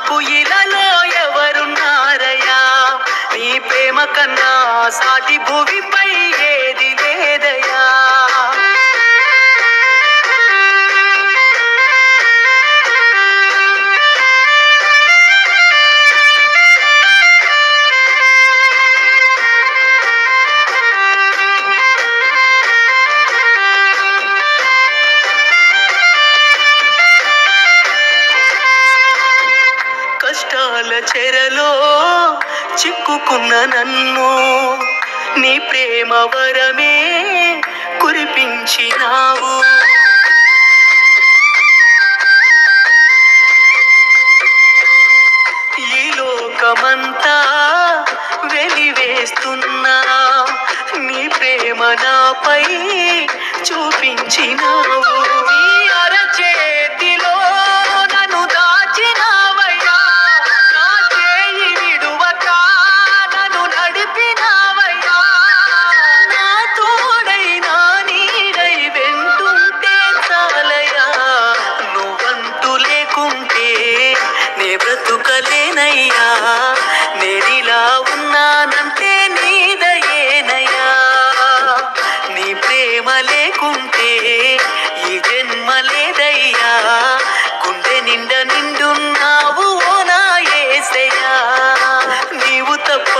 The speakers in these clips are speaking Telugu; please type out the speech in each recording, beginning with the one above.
నాకు ఇలాలో ఎవరున్నారయ్యా, నీ ప్రేమ కన్నా సాటి భూమిపై ఏది లేదయ్యా. కష్టాల చెరలో చిక్కుకున్న నన్ను నీ ప్రేమ వరమే కురిపించినావు. ఈ లోకమంతా వెలివేస్తున్నా నీ ప్రేమ నాపై చూపించినావు. నీ అరచేతిలో నన్ను దాచినావయ్యా, నా చేయి విడువక నన్ను నడిపినావయ్యా. నా తోడై నా నీడై వెంటుంటే చాలయ్యా, నువ్వంటూ లేకుంటే నే బ్రతుకలేనయ్యా. నేనిలా ఉన్నానంటే నీదయేనయ్యా. నీ ప్రేమ లేకుంటే ఈ జన్మ లేదయ్యా. గుండె నిండా నిండున్నావు ఓ నా యేసయ్యా. నీవు తప్ప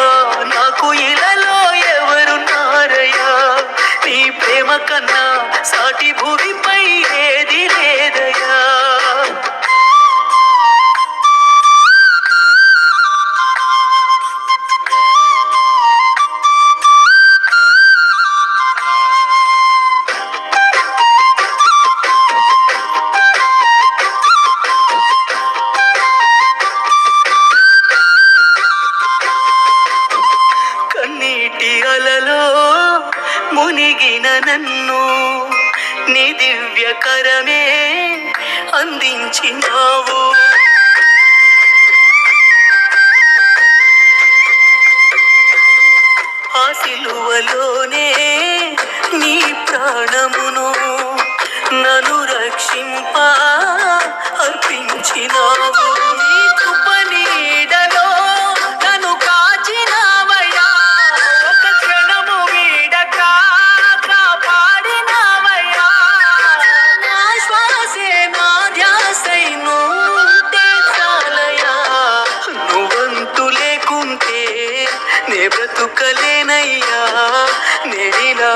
నాకు ఇలాలో ఎవరున్నారయ్యా, నీ ప్రేమ కన్నా సాటి భూమిపై ఏది లేదయ్యా. కన్నీటి అలలో మునిగిన నన్ను నీ దివ్యకరమే అందించినావు. ఆ సిలువలోనే నీ ప్రాణమును నన్ను రక్షింప అర్పించినావు. నీ కృప నీడలో నన్ను కాచినావయ్యా, ఒక క్షణము వీడక కాపాడినావయ్యా. నా శ్వాసే నా ధ్యాసై నువ్వుంటే చాలయ్యా, నువ్వంటూ లేకుంటే నే బ్రతుకలేనయ్యా. నేనిలా